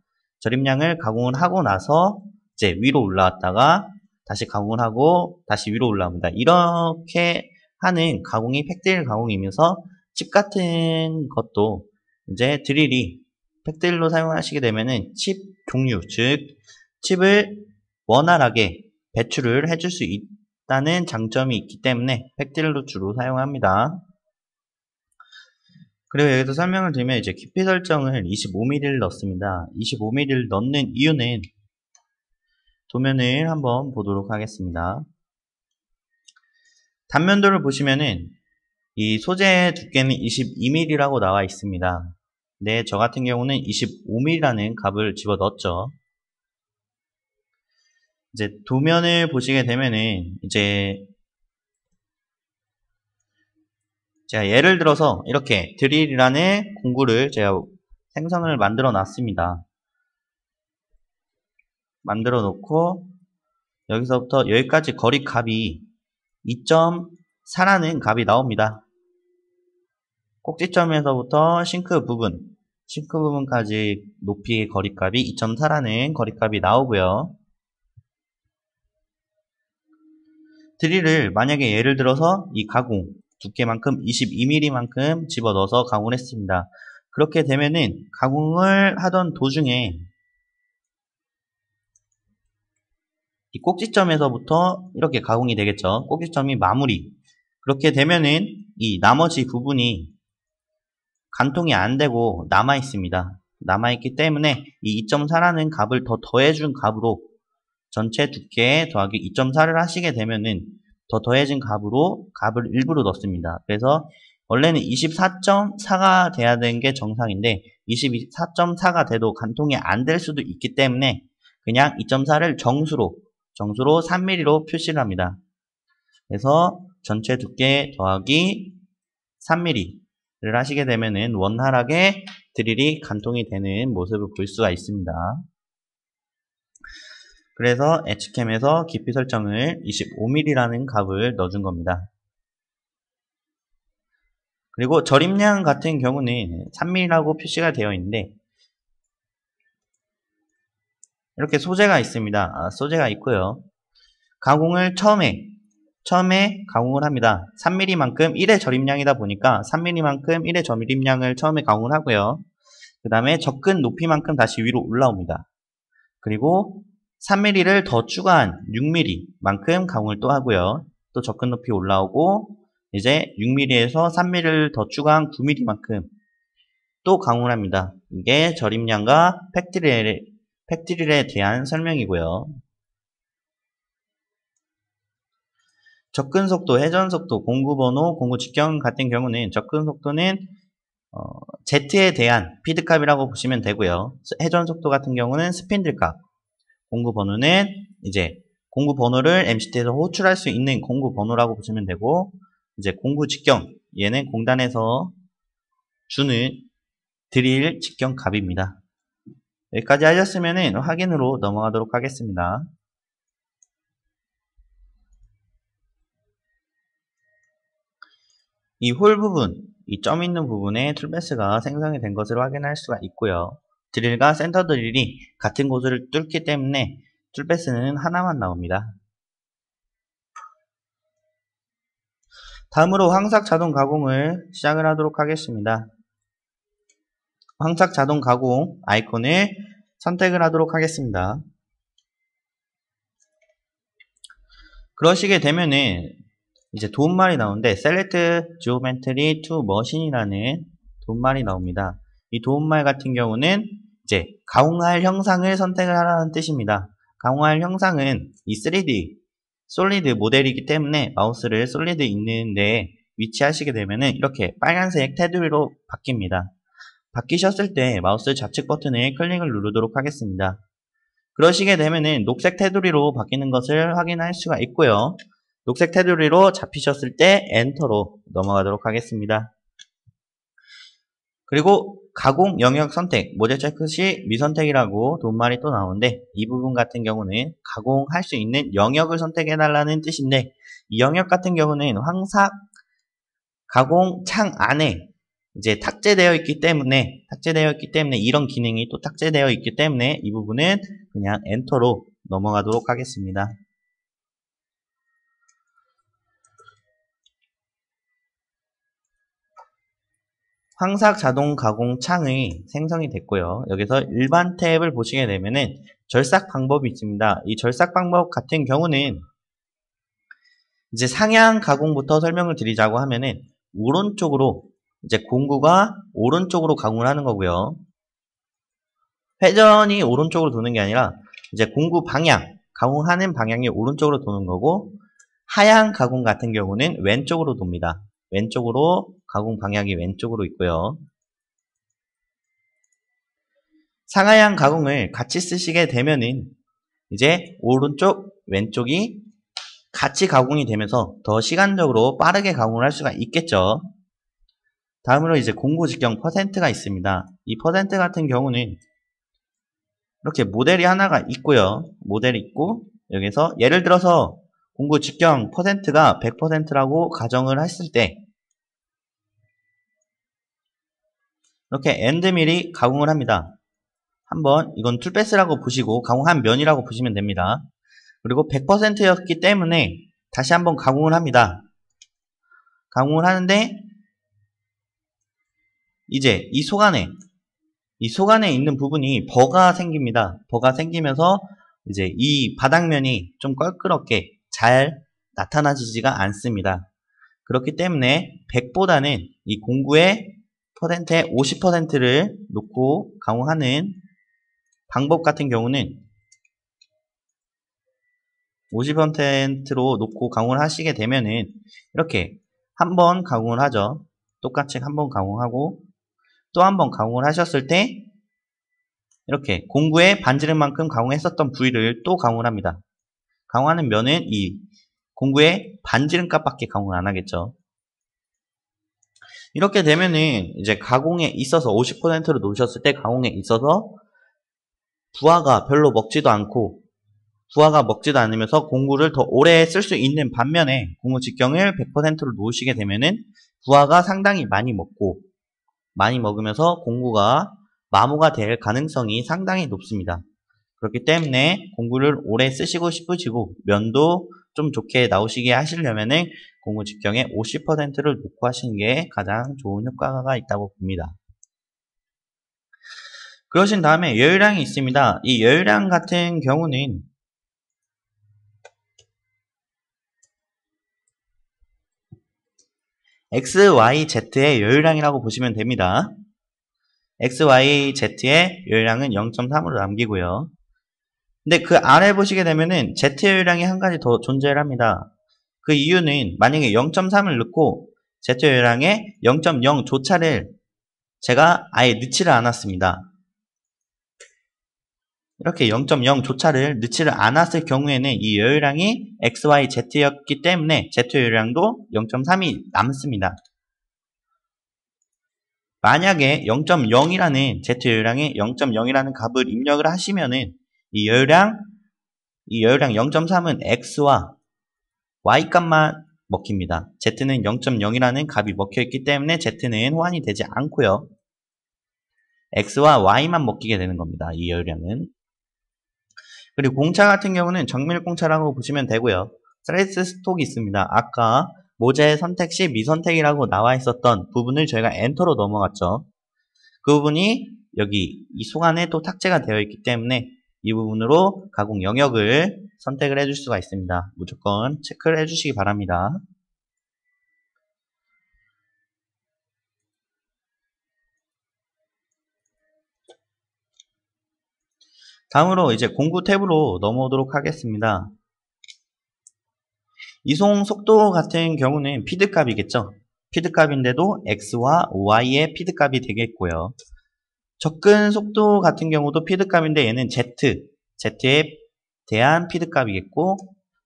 절임량을 가공을 하고 나서 이제 위로 올라왔다가 다시 가공을 하고 다시 위로 올라옵니다. 이렇게 하는 가공이 팩드릴 가공이면서 칩 같은 것도 이제 드릴이 팩드릴로 사용하시게 되면은 칩 종류, 즉 칩을 원활하게 배출을 해줄 수 있다는 장점이 있기 때문에 팩드릴로 주로 사용합니다. 그리고 여기서 설명을 드리면 이제 깊이 설정을 25mm를 넣습니다. 25mm를 넣는 이유는 도면을 한번 보도록 하겠습니다. 단면도를 보시면은 이 소재 두께는 22mm라고 나와 있습니다. 네, 저 같은 경우는 25mm라는 값을 집어 넣었죠. 이제 도면을 보시게 되면은 이제 제가 예를 들어서 이렇게 드릴이라는 공구를 제가 생성을 만들어 놨습니다. 만들어 놓고 여기서부터 여기까지 거리 값이 2.4라는 값이 나옵니다. 꼭지점에서부터 싱크 부분까지 높이의 거리값이 2.4라는 거리값이 나오고요. 드릴을 만약에 예를 들어서 이 가공 두께만큼 22mm만큼 집어넣어서 가공을 했습니다. 그렇게 되면은 가공을 하던 도중에 이 꼭지점에서부터 이렇게 가공이 되겠죠. 꼭지점이 마무리. 그렇게 되면은 이 나머지 부분이 간통이 안 되고 남아 있습니다. 남아 있기 때문에 이 2.4라는 값을 더 더해준 값으로 전체 두께 더하기 2.4를 하시게 되면은 더 더해진 값으로 값을 일부러 넣습니다. 그래서 원래는 24.4가 돼야 되는 게 정상인데 24.4가 돼도 간통이 안 될 수도 있기 때문에 그냥 2.4를 정수로 3mm로 표시를 합니다. 그래서 전체 두께 더하기 3mm를 하시게 되면은 원활하게 드릴이 간통이 되는 모습을 볼 수가 있습니다. 그래서 엣지캠에서 깊이 설정을 25mm라는 값을 넣어준 겁니다. 그리고 절임량 같은 경우는 3mm라고 표시가 되어 있는데 이렇게 소재가 있습니다. 소재가 있고요. 가공을 처음에 가공을 합니다. 3mm만큼 1의 절임량이다 보니까 3mm만큼 1의 절임량을 처음에 가공을 하고요. 그 다음에 접근 높이만큼 다시 위로 올라옵니다. 그리고 3mm를 더 추가한 6mm만큼 가공을 또 하고요. 또 접근 높이 올라오고 이제 6mm에서 3mm를 더 추가한 9mm만큼 또 가공을 합니다. 이게 절임량과 팩트릴에 대한 설명이고요. 접근 속도, 회전 속도, 공구 번호, 공구 직경 같은 경우는 접근 속도는 Z에 대한 피드값이라고 보시면 되고요. 회전 속도 같은 경우는 스핀들 값, 공구 번호는 이제 공구 번호를 MCT에서 호출할 수 있는 공구 번호라고 보시면 되고, 이제 공구 직경, 얘는 공단에서 주는 드릴 직경 값입니다. 여기까지 하셨으면 확인으로 넘어가도록 하겠습니다. 이 홀 부분, 이 점 있는 부분에 툴베이스가 생성이 된 것을 확인할 수가 있고요. 드릴과 센터 드릴이 같은 곳을 뚫기 때문에 툴베이스는 하나만 나옵니다. 다음으로 황삭 자동 가공을 시작을 하도록 하겠습니다. 황삭 자동 가공 아이콘을 선택을 하도록 하겠습니다. 그러시게 되면은 이제 도움말이 나오는데 Select Geometry to Machine이라는 도움말이 나옵니다. 이 도움말 같은 경우는 이제 가공할 형상을 선택을 하라는 뜻입니다. 가공할 형상은 이 3D 솔리드 모델이기 때문에 마우스를 솔리드 있는데 위치하시게 되면은 이렇게 빨간색 테두리로 바뀝니다. 바뀌셨을 때 마우스 좌측 버튼을 클릭을 누르도록 하겠습니다. 그러시게 되면은 녹색 테두리로 바뀌는 것을 확인할 수가 있고요. 녹색 테두리로 잡히셨을 때 엔터로 넘어가도록 하겠습니다. 그리고 가공 영역 선택, 모델 체크 시 미선택이라고 도움말이 또 나오는데, 이 부분 같은 경우는 가공할 수 있는 영역을 선택해달라는 뜻인데, 이 영역 같은 경우는 황삭 가공 창 안에 이제 탑재되어 있기 때문에 이런 기능이 또 탑재되어 있기 때문에 이 부분은 그냥 엔터로 넘어가도록 하겠습니다. 황삭 자동 가공 창이 생성이 됐고요. 여기서 일반 탭을 보시게 되면은 절삭 방법이 있습니다. 이 절삭 방법 같은 경우는 이제 상향 가공부터 설명을 드리자고 하면은 오른쪽으로 이제 공구가 오른쪽으로 가공을 하는 거고요. 회전이 오른쪽으로 도는 게 아니라 이제 공구 방향, 가공하는 방향이 오른쪽으로 도는 거고, 하향 가공 같은 경우는 왼쪽으로 돕니다. 왼쪽으로 가공 방향이 왼쪽으로 있고요. 상하향 가공을 같이 쓰시게 되면은 이제 오른쪽, 왼쪽이 같이 가공이 되면서 더 시간적으로 빠르게 가공을 할 수가 있겠죠. 다음으로 이제 공구 직경 퍼센트가 있습니다. 이 퍼센트 같은 경우는 이렇게 모델이 하나가 있고요. 모델이 있고, 여기서 예를 들어서 공구 직경 퍼센트가 100%라고 가정을 했을 때 이렇게 엔드밀이 가공을 합니다. 한번 이건 툴베이스라고 보시고 가공한 면이라고 보시면 됩니다. 그리고 100%였기 때문에 다시 한번 가공을 합니다. 가공을 하는데 이제 이 속안에 있는 부분이 버가 생깁니다. 버가 생기면서 이제 이 바닥면이 좀 껄끄럽게 잘 나타나지가 않습니다. 그렇기 때문에 100보다는 이 공구의 퍼센트의 50%를 놓고 가공하는 방법 같은 경우는 50%로 놓고 가공을 하시게 되면은 이렇게 한번 가공을 하죠. 똑같이 한번 가공하고 또 한번 가공을 하셨을 때 이렇게 공구에 반지름 만큼 가공했었던 부위를 또 가공을 합니다. 가공하는 면은 이 공구의 반지름 값밖에 가공을 안 하겠죠. 이렇게 되면은 이제 가공에 있어서 50%로 놓으셨을 때 가공에 있어서 부하가 별로 먹지도 않고 부하가 먹지도 않으면서 공구를 더 오래 쓸 수 있는 반면에 공구 직경을 100%로 놓으시게 되면은 부하가 상당히 많이 먹으면서 공구가 마모가 될 가능성이 상당히 높습니다. 그렇기 때문에 공구를 오래 쓰시고 싶으시고 면도 좀 좋게 나오시게 하시려면은 공구 직경의 50%를 놓고 하시는 게 가장 좋은 효과가 있다고 봅니다. 그러신 다음에 여유량이 있습니다. 이 여유량 같은 경우는 X, Y, Z의 여유량이라고 보시면 됩니다. x, y, z의 요율량은 0.3으로 남기고요. 근데 그 아래 보시게 되면은 z 요율량이 한 가지 더 존재를 합니다. 그 이유는 만약에 0.3을 넣고 z 요율량에 0.0조차를 제가 아예 넣지를 않았습니다. 이렇게 0.0조차를 넣지를 않았을 경우에는 이 요율량이 x, y, z였기 때문에 z 요율량도 0.3이 남습니다. 만약에 0.0이라는 z 요율량에 0.0이라는 값을 입력을 하시면은 이 요율량 0.3은 x와 y 값만 먹힙니다. z는 0.0이라는 값이 먹혀있기 때문에 z는 호환이 되지 않고요. x와 y만 먹히게 되는 겁니다. 이 요율량은. 그리고 공차 같은 경우는 정밀 공차라고 보시면 되고요. 트레이스 스톡이 있습니다. 아까 모재 선택 시 미선택이라고 나와 있었던 부분을 저희가 엔터로 넘어갔죠. 그 부분이 여기 이 속안에 또 탑재가 되어 있기 때문에 이 부분으로 가공 영역을 선택을 해줄 수가 있습니다. 무조건 체크를 해주시기 바랍니다. 다음으로 이제 공구 탭으로 넘어오도록 하겠습니다. 이송 속도 같은 경우는 피드 값이겠죠. 피드 값인데도 x와 y의 피드 값이 되겠고요. 접근 속도 같은 경우도 피드 값인데 얘는 z에 대한 피드 값이겠고,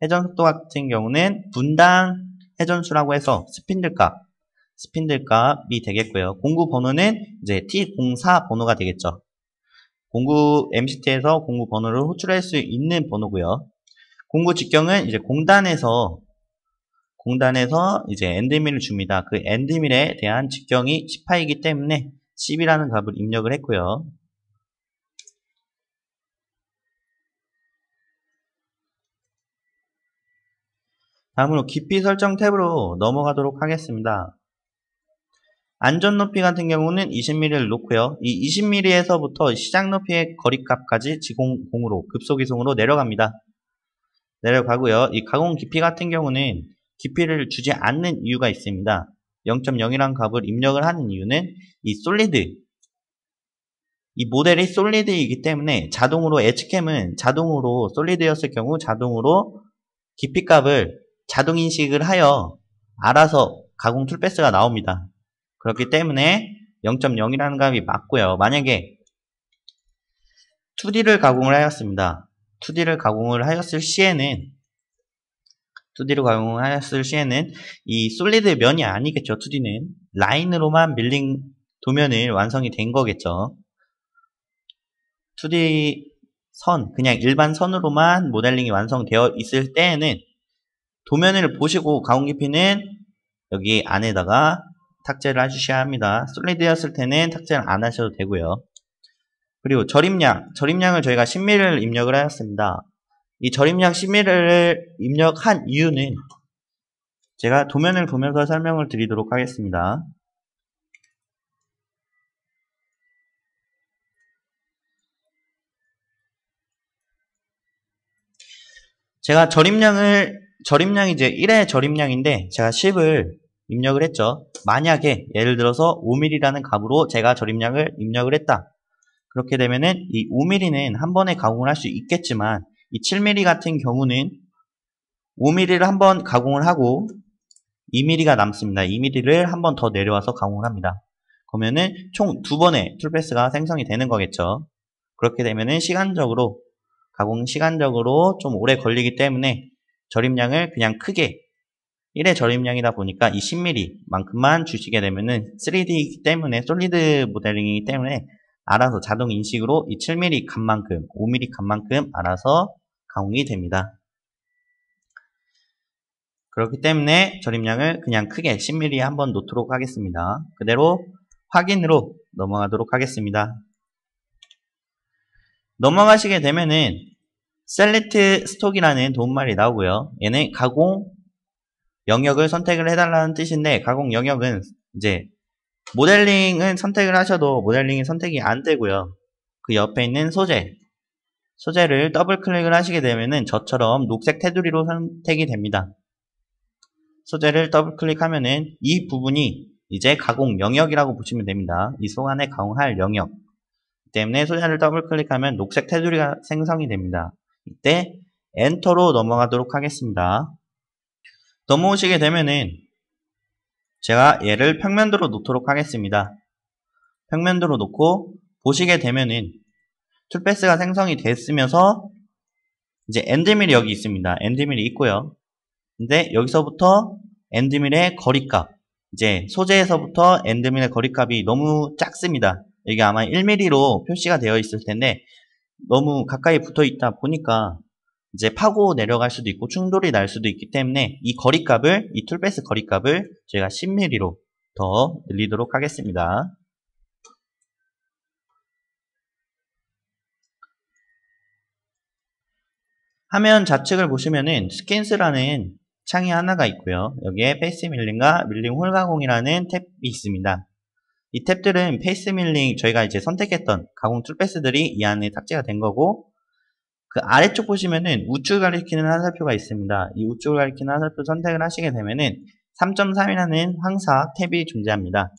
회전 속도 같은 경우는 분당 회전수라고 해서 스핀들 값이 되겠고요. 공구 번호는 이제 T04 번호가 되겠죠. 공구 MCT에서 공구 번호를 호출할 수 있는 번호고요. 공구 직경은 이제 공단에서 이제 엔드밀을 줍니다. 그 엔드밀에 대한 직경이 18이기 때문에 10이라는 값을 입력을 했고요. 다음으로 깊이 설정 탭으로 넘어가도록 하겠습니다. 안전 높이 같은 경우는 20mm를 놓고요. 이 20mm에서부터 시작 높이의 거리값까지 지공으로 급속 이송으로 내려갑니다. 내려가고요. 이 가공 깊이 같은 경우는 깊이를 주지 않는 이유가 있습니다. 0.0이라는 값을 입력을 하는 이유는 이 모델이 솔리드이기 때문에 자동으로 엣지캠은 자동으로 솔리드였을 경우 자동으로 깊이 값을 자동 인식을 하여 알아서 가공 툴패스가 나옵니다. 그렇기 때문에 0.0이라는 값이 맞고요. 만약에 2D를 가공을 하였습니다. 2D를 가공을 하였을 시에는 이 솔리드 면이 아니겠죠. 2D는 라인으로만 밀린 도면을 완성이 된 거겠죠. 2D 그냥 일반 선으로만 모델링이 완성되어 있을 때에는 도면을 보시고 가공 깊이는 여기 안에다가 탑재를 해주셔야 합니다. 솔리드였을 때는 탑재를 안 하셔도 되고요. 그리고 절임량을 저희가 10mm를 입력을 하였습니다. 이 절임량 10mm를 입력한 이유는 제가 도면을 보면서 설명을 드리도록 하겠습니다. 제가 절임량이 이제 1의 절임량인데 제가 10을 입력을 했죠. 만약에 예를 들어서 5mm라는 값으로 제가 절임량을 입력을 했다. 그렇게 되면은 이 5mm는 한 번에 가공을 할 수 있겠지만 이 7mm 같은 경우는 5mm를 한 번 가공을 하고 2mm가 남습니다. 2mm를 한 번 더 내려와서 가공을 합니다. 그러면은 총 2번의 툴패스가 생성이 되는 거겠죠. 그렇게 되면은 가공 시간적으로 좀 오래 걸리기 때문에 절임량을 그냥 크게 1의 절임량이다 보니까 이 10mm만큼만 주시게 되면은 3D이기 때문에 솔리드 모델링이기 때문에 알아서 자동 인식으로 이 7mm 값만큼 5mm 값만큼 알아서 가공이 됩니다. 그렇기 때문에 절임량을 그냥 크게 10mm에 한번 놓도록 하겠습니다. 그대로 확인으로 넘어가도록 하겠습니다. 넘어가시게 되면은 select stock이라는 도움말이 나오고요. 얘는 가공 영역을 선택을 해달라는 뜻인데, 가공 영역은 이제 모델링은 선택을 하셔도 모델링이 선택이 안 되고요. 그 옆에 있는 소재를 더블 클릭을 하시게 되면은 저처럼 녹색 테두리로 선택이 됩니다. 소재를 더블 클릭하면은 이 부분이 이제 가공 영역이라고 보시면 됩니다. 이 속 안에 가공할 영역 때문에 소재를 더블 클릭하면 녹색 테두리가 생성이 됩니다. 이때 엔터로 넘어가도록 하겠습니다. 넘어오시게 되면은 제가 얘를 평면도로 놓도록 하겠습니다. 평면도로 놓고 보시게 되면은 툴패스가 생성이 됐으면서 이제 엔드밀이 여기 있습니다. 엔드밀이 있고요. 근데 여기서부터 엔드밀의 거리값, 이제 소재에서부터 엔드밀의 거리값이 너무 작습니다. 이게 아마 1mm로 표시가 되어 있을 텐데 너무 가까이 붙어 있다 보니까 이제 파고 내려갈 수도 있고 충돌이 날 수도 있기 때문에 이 거리값을, 이 툴패스 거리값을 저희가 10mm로 더 늘리도록 하겠습니다. 화면 좌측을 보시면은 스킨스라는 창이 하나가 있고요. 여기에 페이스 밀링과 밀링 홀 가공이라는 탭이 있습니다. 이 탭들은 페이스 밀링, 저희가 이제 선택했던 가공 툴패스들이 이 안에 탑재가 된 거고, 그 아래쪽 보시면은 우측을 가리키는 화살표가 있습니다. 이 우측을 가리키는 화살표 선택을 하시게 되면은 3.3이라는 황삭 탭이 존재합니다.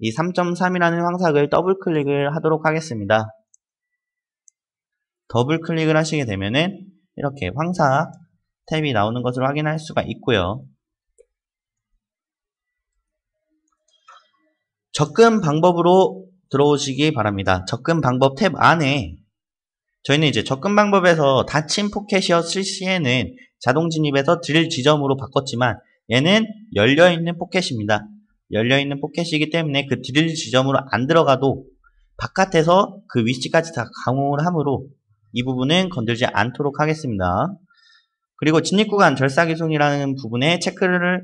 이 3.3이라는 황삭을 더블 클릭을 하도록 하겠습니다. 더블 클릭을 하시게 되면은 이렇게 황삭 탭이 나오는 것을 확인할 수가 있고요. 접근 방법으로 들어오시기 바랍니다. 접근 방법 탭 안에 저희는 이제 접근 방법에서 닫힌 포켓이었을 시에는 자동 진입에서 드릴 지점으로 바꿨지만 얘는 열려있는 포켓입니다. 열려있는 포켓이기 때문에 그 드릴 지점으로 안 들어가도 바깥에서 그 위치까지 다 가공을 하므로 이 부분은 건들지 않도록 하겠습니다. 그리고 진입구간 절삭이송이라는 부분에 체크를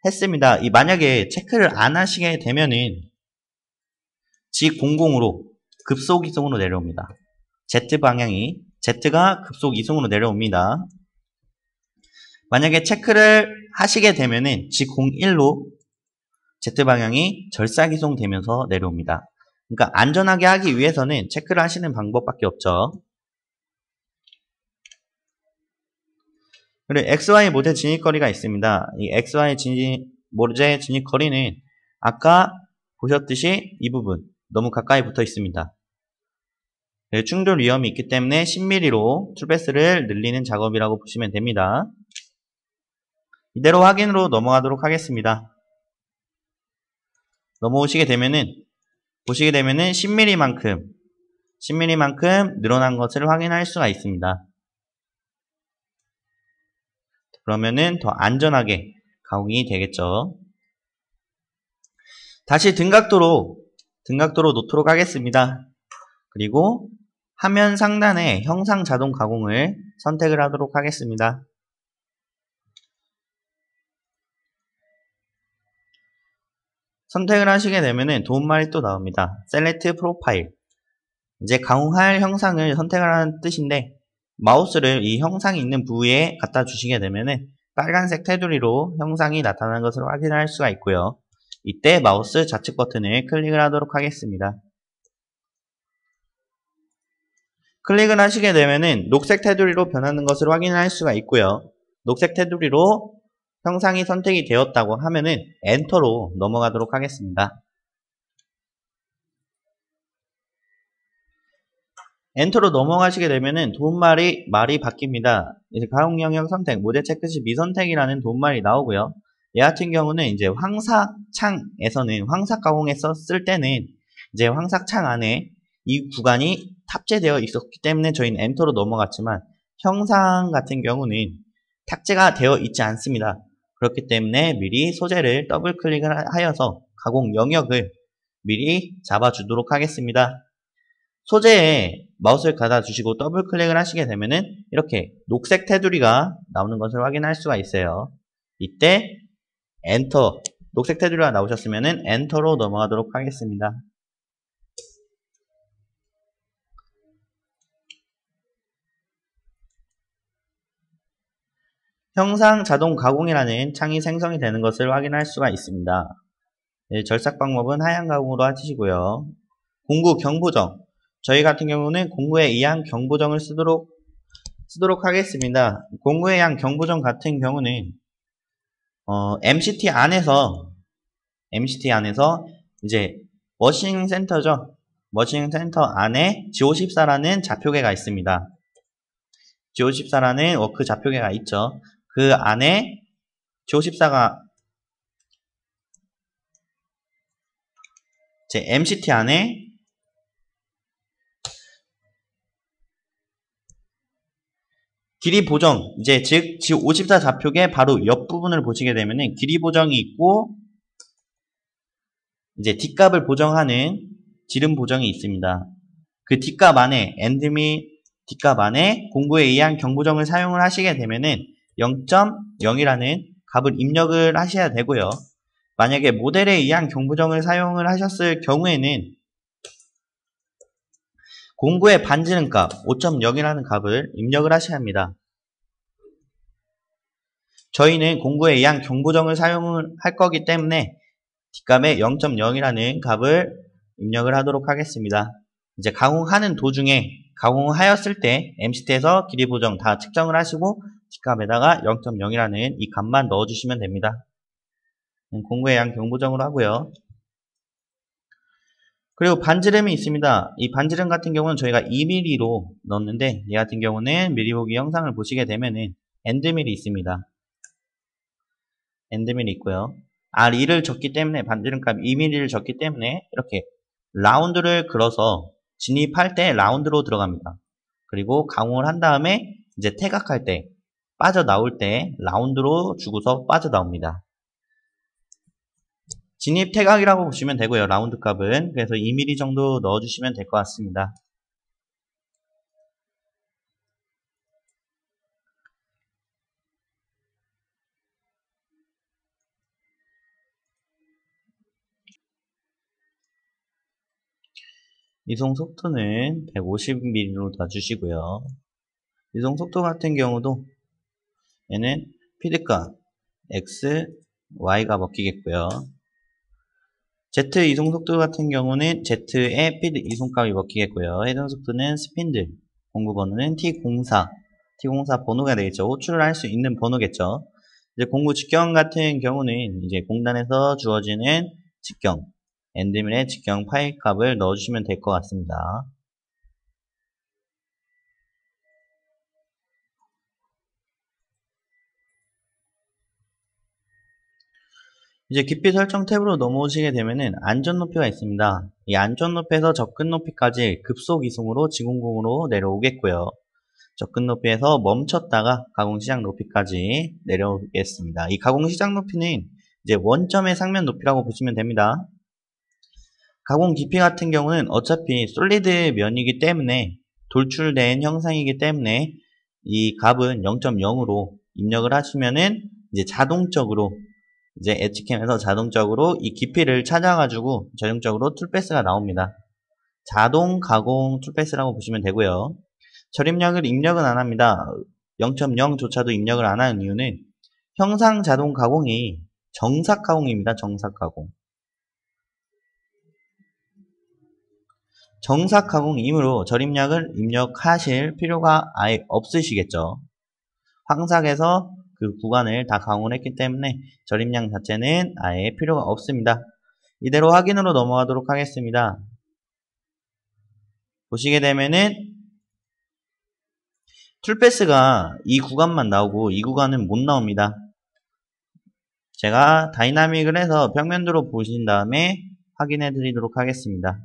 했습니다. 만약에 체크를 안 하시게 되면은 G00으로 급속 이송으로 내려옵니다. Z 방향이, Z가 급속 이송으로 내려옵니다. 만약에 체크를 하시게 되면은 G01로 Z 방향이 절삭 이송 되면서 내려옵니다. 그러니까 안전하게 하기 위해서는 체크를 하시는 방법밖에 없죠. 그리고 XY 모재 진입거리가 있습니다. 이 XY 모재 진입거리는 아까 보셨듯이 이 부분 너무 가까이 붙어 있습니다. 충돌 위험이 있기 때문에 10mm로 툴패스를 늘리는 작업이라고 보시면 됩니다. 이대로 확인으로 넘어가도록 하겠습니다. 넘어오시게 되면은 보시게 되면은 10mm만큼 늘어난 것을 확인할 수가 있습니다. 그러면은 더 안전하게 가공이 되겠죠. 다시 등각도로 놓도록 하겠습니다. 그리고 화면 상단에 형상 자동 가공을 선택을 하도록 하겠습니다. 선택을 하시게 되면은 도움말이 또 나옵니다. 셀렉트 프로파일. 이제 가공할 형상을 선택을 하는 뜻인데 마우스를 이 형상이 있는 부위에 갖다 주시게 되면은 빨간색 테두리로 형상이 나타나는 것을 확인할 수가 있고요. 이때 마우스 좌측 버튼을 클릭을 하도록 하겠습니다. 클릭을 하시게 되면은 녹색 테두리로 변하는 것을 확인할 수가 있고요. 녹색 테두리로 형상이 선택이 되었다고 하면은 엔터로 넘어가도록 하겠습니다. 엔터로 넘어가시게 되면은 도움말이 바뀝니다. 이제 가공 영역 선택, 모델 체크 시 미선택이라는 도움말이 나오고요. 얘 같은 경우는 이제 황삭 창에서는 황삭 가공에 썼을 때는 이제 황삭 창 안에 이 구간이 탑재되어 있었기 때문에 저희는 엔터로 넘어갔지만 형상 같은 경우는 탑재가 되어 있지 않습니다. 그렇기 때문에 미리 소재를 더블 클릭을 하여서 가공 영역을 미리 잡아주도록 하겠습니다. 소재에 마우스를 가다 주시고 더블 클릭을 하시게 되면은 이렇게 녹색 테두리가 나오는 것을 확인할 수가 있어요. 이때 엔터, 녹색 테두리가 나오셨으면은 엔터로 넘어가도록 하겠습니다. 형상 자동 가공이라는 창이 생성이 되는 것을 확인할 수가 있습니다. 네, 절삭 방법은 하향 가공으로 하시고요. 공구 경보정. 저희 같은 경우는 공구에 의한 경보정을 쓰도록 하겠습니다. 공구에 의한 경보정 같은 경우는 MCT 안에서 MCT 안에서 이제 머신링 센터죠. 머신링 센터 안에 G54라는 좌표계가 있습니다. G54라는 워크 좌표계가 있죠. 그 안에 G54가 제 MCT 안에 길이 보정, 이제 즉 G54 좌표계 바로 옆부분을 보시게 되면은 길이 보정이 있고 이제 뒷값을 보정하는 지름 보정이 있습니다. 그 뒷값 안에 엔드 및 뒷값 안에 공구에 의한 경보정을 사용을 하시게 되면은 0.0이라는 값을 입력을 하셔야 되고요. 만약에 모델에 의한 경보정을 사용을 하셨을 경우에는 공구의 반지름값 5.0이라는 값을 입력을 하셔야 합니다. 저희는 공구에 의한 경보정을 사용을 할 거기 때문에 뒷값에 0.0이라는 값을 입력을 하도록 하겠습니다. 이제 가공하는 도중에 가공하였을 때 MCT에서 길이 보정 다 측정을 하시고 뒷값에다가 0.0이라는 이 값만 넣어주시면 됩니다. 공구에 의한 경보정으로 하고요. 그리고 반지름이 있습니다. 이 반지름 같은 경우는 저희가 2mm로 넣었는데 얘 같은 경우는 미리 보기 영상을 보시게 되면은 엔드밀이 있습니다. 엔드밀이 있고요. R2를 줬기 때문에 반지름값 2mm를 줬기 때문에 이렇게 라운드를 그려서 진입할 때 라운드로 들어갑니다. 그리고 가공을 한 다음에 이제 태각할 때 빠져나올 때 라운드로 주고서 빠져나옵니다. 진입 태각이라고 보시면 되고요. 라운드 값은 그래서 2mm 정도 넣어주시면 될 것 같습니다. 이송 속도는 150mm로 놔주시고요. 이송 속도 같은 경우도 얘는 피드값 X, Y가 먹히겠고요. Z 이송 속도 같은 경우는 Z의 피드 이송값이 먹히겠고요. 해당 속도는 스핀들, 공구 번호는 T04, T04 번호가 되겠죠. 호출을 할 수 있는 번호겠죠. 이제 공구 직경 같은 경우는 이제 공단에서 주어지는 직경, 엔드밀의 직경 파일 값을 넣어주시면 될 것 같습니다. 이제 깊이 설정 탭으로 넘어오시게 되면은 안전 높이가 있습니다. 이 안전 높이에서 접근 높이까지 급속 이송으로 지공공으로 내려오겠고요. 접근 높이에서 멈췄다가 가공 시작 높이까지 내려오겠습니다. 이 가공 시작 높이는 이제 원점의 상면 높이라고 보시면 됩니다. 가공 깊이 같은 경우는 어차피 솔리드 면이기 때문에 돌출된 형상이기 때문에 이 값은 0.0으로 입력을 하시면은 이제 자동적으로 이제 엣지캠에서 자동적으로 이 깊이를 찾아가지고 전용적으로 툴패스가 나옵니다. 자동 가공 툴패스라고 보시면 되고요. 절입력을 입력은 안 합니다. 0.0조차도 입력을 안 하는 이유는 형상 자동 가공이 정삭 가공입니다. 정삭 가공. 정삭 가공이므로 절입력을 입력하실 필요가 아예 없으시겠죠. 황삭에서 그 구간을 다 가공을 했기 때문에 절입량 자체는 아예 필요가 없습니다. 이대로 확인으로 넘어가도록 하겠습니다. 보시게 되면은 툴패스가 이 구간만 나오고 이 구간은 못 나옵니다. 제가 다이나믹을 해서 평면도로 보신 다음에 확인해 드리도록 하겠습니다.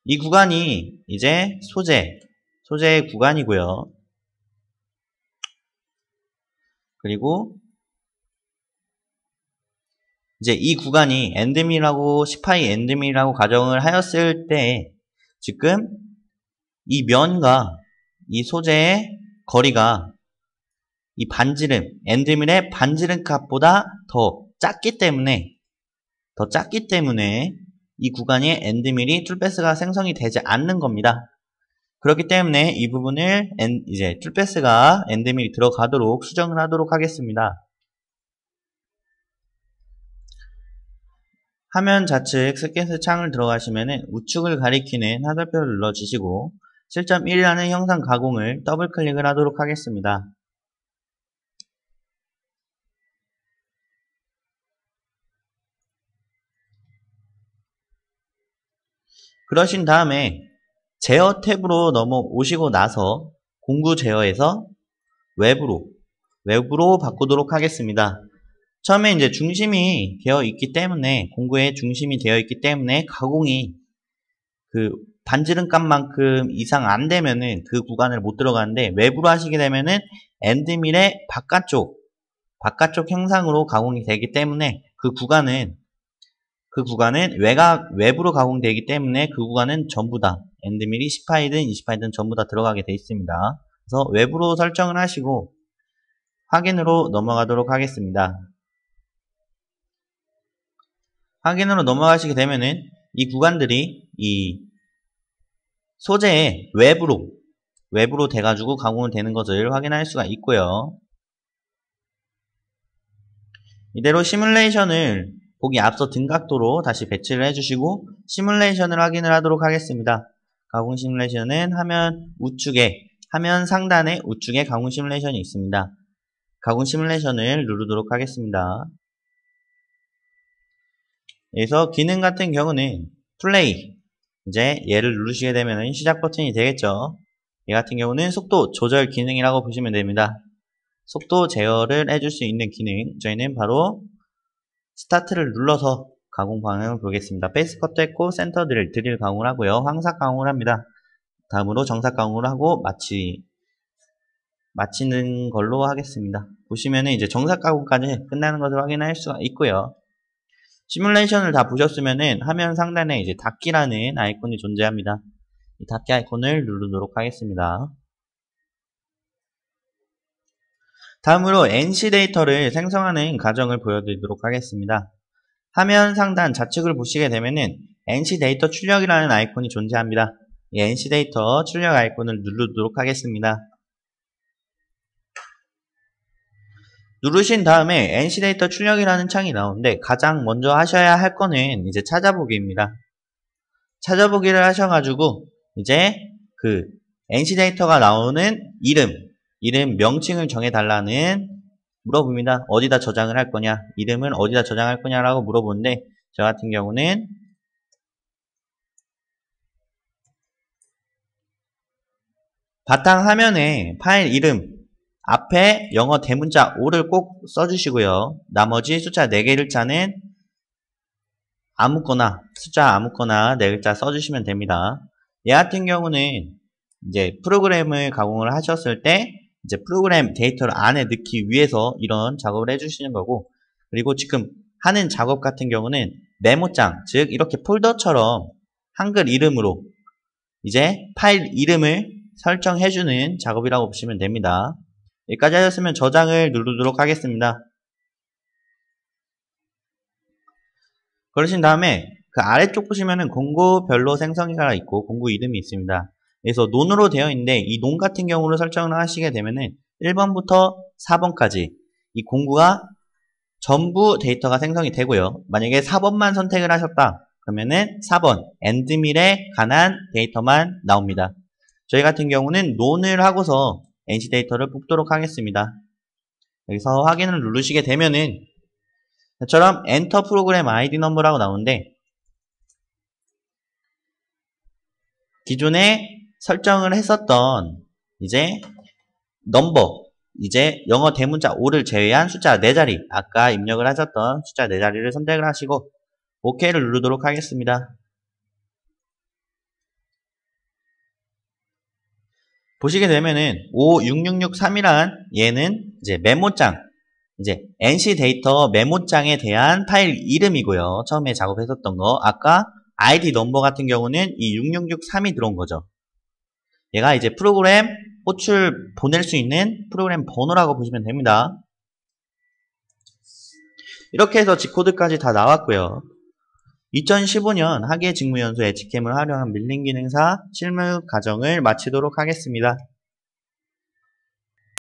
이 구간이 이제 소재의 구간이고요. 그리고 이제 이 구간이 엔드밀하고 10파이 엔드밀이라고 가정을 하였을 때 지금 이 면과 이 소재의 거리가 이 반지름, 엔드밀의 반지름 값보다 더 작기 때문에 이 구간의 엔드밀이 툴패스가 생성이 되지 않는 겁니다. 그렇기 때문에 이 부분을 이제 툴패스가 엔드밀이 들어가도록 수정을 하도록 하겠습니다. 화면 좌측 스캔스 창을 들어가시면은 우측을 가리키는 하단표를 눌러주시고 7.1이라는 형상 가공을 더블 클릭을 하도록 하겠습니다. 그러신 다음에 제어 탭으로 넘어오시고 나서 공구 제어에서 외부로 바꾸도록 하겠습니다. 처음에 이제 중심이 되어 있기 때문에, 공구에 중심이 되어 있기 때문에 가공이 그 반지름 값만큼 이상 안 되면은 그 구간을 못 들어가는데, 외부로 하시게 되면은 엔드밀의 바깥쪽 형상으로 가공이 되기 때문에 그 구간은 외부로 가공되기 때문에 그 구간은 전부 다 엔드밀이 10파이든 20파이든 전부 다 들어가게 되어 있습니다. 그래서 외부로 설정을 하시고 확인으로 넘어가도록 하겠습니다. 확인으로 넘어가시게 되면은 이 구간들이 이 소재의 외부로 돼가지고 가공이 되는 것을 확인할 수가 있고요. 이대로 시뮬레이션을 보기 앞서 등각도로 다시 배치를 해주시고 시뮬레이션을 확인을 하도록 하겠습니다. 가공 시뮬레이션은 화면 상단의 우측에 가공 시뮬레이션이 있습니다. 가공 시뮬레이션을 누르도록 하겠습니다. 여기서 기능 같은 경우는 플레이, 이제 얘를 누르시게 되면 시작 버튼이 되겠죠. 얘 같은 경우는 속도 조절 기능이라고 보시면 됩니다. 속도 제어를 해줄 수 있는 기능, 저희는 바로 스타트를 눌러서 가공 방향을 보겠습니다. 페이스 커트 했고 센터 드릴 가공을 하고요. 황삭 가공을 합니다. 다음으로 정삭 가공을 하고 마치는 걸로 하겠습니다. 보시면은 이제 정삭 가공까지 끝나는 것을 확인할 수가 있고요. 시뮬레이션을 다 보셨으면은 화면 상단에 이제 닫기라는 아이콘이 존재합니다. 이 닫기 아이콘을 누르도록 하겠습니다. 다음으로 NC 데이터를 생성하는 과정을 보여드리도록 하겠습니다. 화면 상단 좌측을 보시게 되면은 NC 데이터 출력이라는 아이콘이 존재합니다. 이 NC 데이터 출력 아이콘을 누르도록 하겠습니다. 누르신 다음에 NC 데이터 출력이라는 창이 나오는데 가장 먼저 하셔야 할 거는 이제 찾아보기입니다. 찾아보기를 하셔가지고 이제 그 NC 데이터가 나오는 이름 명칭을 정해달라는 물어봅니다. 어디다 저장을 할 거냐, 이름은 어디다 저장할 거냐라고 물어보는데 저 같은 경우는 바탕화면에 파일 이름 앞에 영어 대문자 O를 꼭 써주시고요. 나머지 숫자 4글자는 숫자 아무거나 4글자 써주시면 됩니다. 얘 같은 경우는 이제 프로그램을 가공을 하셨을 때 이제 프로그램 데이터를 안에 넣기 위해서 이런 작업을 해주시는 거고, 그리고 지금 하는 작업 같은 경우는 메모장, 즉 이렇게 폴더처럼 한글 이름으로 이제 파일 이름을 설정해주는 작업이라고 보시면 됩니다. 여기까지 하셨으면 저장을 누르도록 하겠습니다. 그러신 다음에 그 아래쪽 보시면은 공구별로 생성기가 있고 공구 이름이 있습니다. 그래서 논으로 되어 있는데 이 논 같은 경우를 설정을 하시게 되면은 1번부터 4번까지 이 공구가 전부 데이터가 생성이 되고요. 만약에 4번만 선택을 하셨다 그러면은 4번 엔드밀에 관한 데이터만 나옵니다. 저희 같은 경우는 논을 하고서 NC 데이터를 뽑도록 하겠습니다. 여기서 확인을 누르시게 되면은 이처럼 엔터 프로그램 아이디 넘버라고 나오는데 기존에 설정을 했었던 이제 이제 영어 대문자 O를 제외한 숫자 4자리, 아까 입력을 하셨던 숫자 4자리를 선택을 하시고 OK를 누르도록 하겠습니다. 보시게 되면은 56663이란 얘는 이제 메모장, 이제 NC 데이터 메모장에 대한 파일 이름이고요. 처음에 작업했었던 거, 아까 ID 넘버 같은 경우는 이 6663이 들어온 거죠. 얘가 이제 프로그램 호출 보낼 수 있는 프로그램 번호라고 보시면 됩니다. 이렇게 해서 G코드까지 다 나왔고요. 2015년 학예직무연수 에치캠을 활용한 밀링 기능사 실무 과정을 마치도록 하겠습니다.